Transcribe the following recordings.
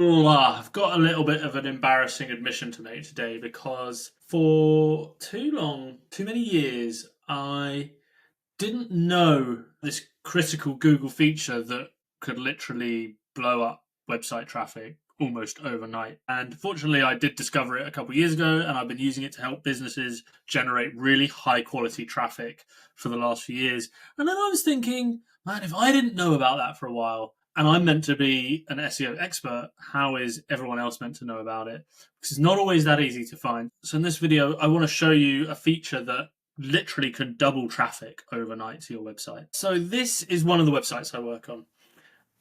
I've got a little bit of an embarrassing admission to make today because for too long, too many years, I didn't know this critical Google feature that could literally blow up website traffic almost overnight. And fortunately, I did discover it a couple of years ago, and I've been using it to help businesses generate really high quality traffic for the last few years. And then I was thinking, man, if I didn't know about that for a while, and I'm meant to be an SEO expert, how is everyone else meant to know about it? Because it's not always that easy to find. So in this video, I want to show you a feature that literally can double traffic overnight to your website. So this is one of the websites I work on.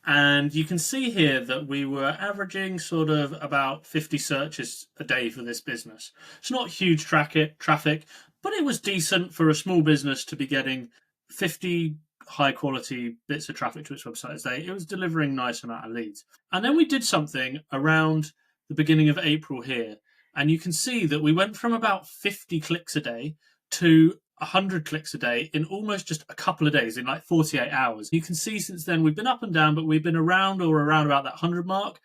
And you can see here that we were averaging sort of about 50 searches a day for this business. It's not huge traffic, but it was decent for a small business to be getting 50 high quality bits of traffic to its website a day. It was delivering a nice amount of leads. And then we did something around the beginning of April here. And you can see that we went from about 50 clicks a day to 100 clicks a day in almost just a couple of days, in like 48 hours. You can see since then we've been up and down, but we've been around about that 100 mark,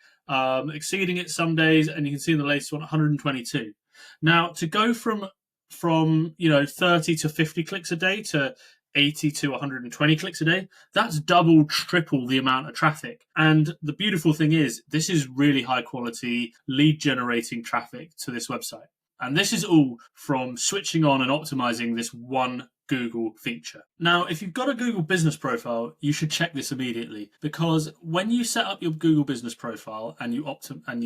exceeding it some days, and you can see in the latest one 122. Now, to go from 30 to 50 clicks a day to 80 to 120 clicks a day, that's double, triple the amount of traffic. And the beautiful thing is, this is really high quality lead generating traffic to this website. And this is all from switching on and optimizing this one Google feature. Now, if you've got a Google business profile, you should check this immediately, because when you set up your Google business profile and you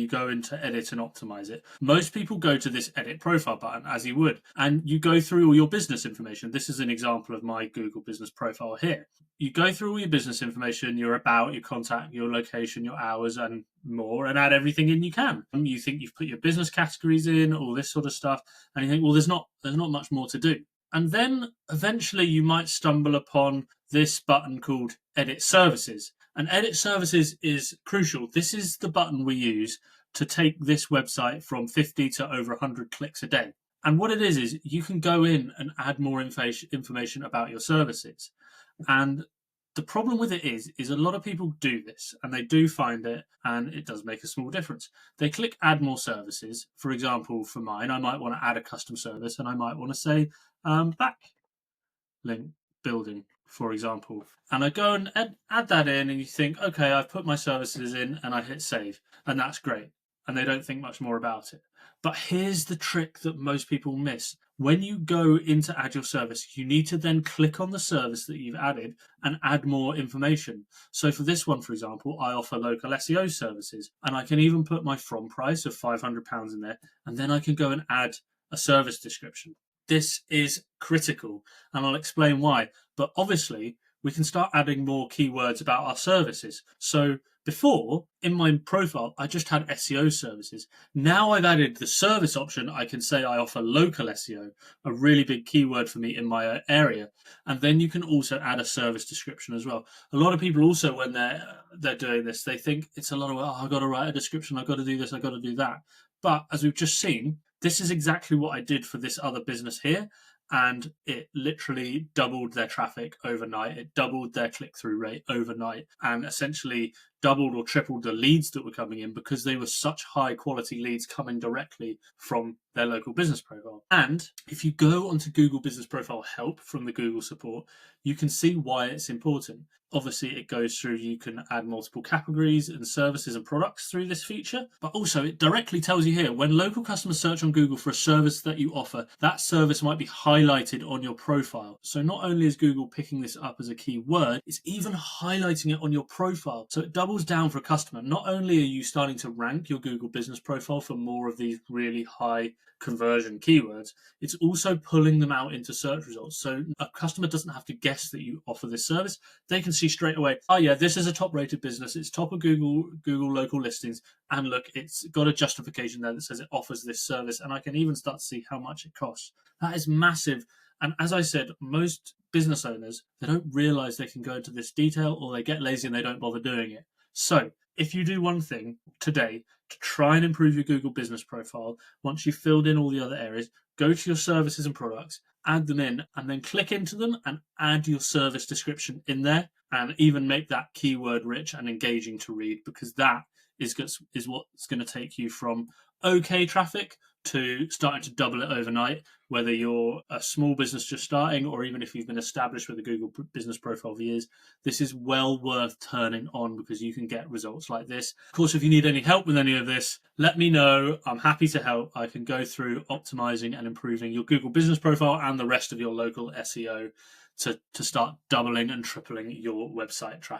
go into edit and optimize it, most people go to this edit profile button, as you would, and you go through all your business information. This is an example of my Google business profile here. You go through all your business information, your about, your contact, your location, your hours, and more, and add everything in you can. You think you've put your business categories in, all this sort of stuff, and you think, well, there's not much more to do. And then eventually you might stumble upon this button called Edit Services. And Edit Services is crucial. This is the button we use to take this website from 50 to over 100 clicks a day. And what it is you can go in and add more information about your services. And the problem with it is a lot of people do this, and they do find it, and it does make a small difference. They click add more services. For example, for mine, I might want to add a custom service, and I might want to say backlink building, for example. And I go and add that in, and you think, okay, I've put my services in, and I hit save, and that's great. And they don't think much more about it. But here's the trick that most people miss. When you go into add your service, you need to then click on the service that you've added and add more information. So for this one, for example, I offer local SEO services, and I can even put my from price of £500 in there, and then I can go and add a service description. This is critical, and I'll explain why. But obviously, we can start adding more keywords about our services. So before, in my profile, I just had SEO services. Now I've added the service option. I can say I offer local SEO, a really big keyword for me in my area. And then you can also add a service description as well. A lot of people also, when they're doing this, they think it's a lot of, I've got to write a description, I've got to do this, I've got to do that. But as we've just seen, this is exactly what I did for this other business here. And it literally doubled their traffic overnight. It doubled their click-through rate overnight, and essentially doubled or tripled the leads that were coming in, because they were such high quality leads coming directly from their local business profile. And if you go onto Google Business Profile Help from the Google support, you can see why it's important. Obviously, it goes through, you can add multiple categories and services and products through this feature, but also it directly tells you here, when local customers search on Google for a service that you offer, that service might be highlighted on your profile. So not only is Google picking this up as a keyword, it's even highlighting it on your profile. So it doubles down for a customer. Not only are you starting to rank your Google business profile for more of these really high conversion keywords, it's also pulling them out into search results. So a customer doesn't have to guess that you offer this service. They can see straight away, oh yeah, this is a top rated business. It's top of Google local listings. And look, it's got a justification there that says it offers this service. And I can even start to see how much it costs. That is massive. And as I said, most business owners, they don't realize they can go into this detail, or they get lazy and they don't bother doing it. So if you do one thing today to try and improve your Google business profile, once you've filled in all the other areas, go to your services and products, add them in, and then click into them and add your service description in there, and even make that keyword rich and engaging to read, because that is what's going to take you from okay traffic to starting to double it overnight, whether you're a small business just starting or even if you've been established with a Google business profile for years. This is well worth turning on because you can get results like this. Of course, if you need any help with any of this, let me know. I'm happy to help. I can go through optimizing and improving your Google business profile and the rest of your local SEO to start doubling and tripling your website traffic.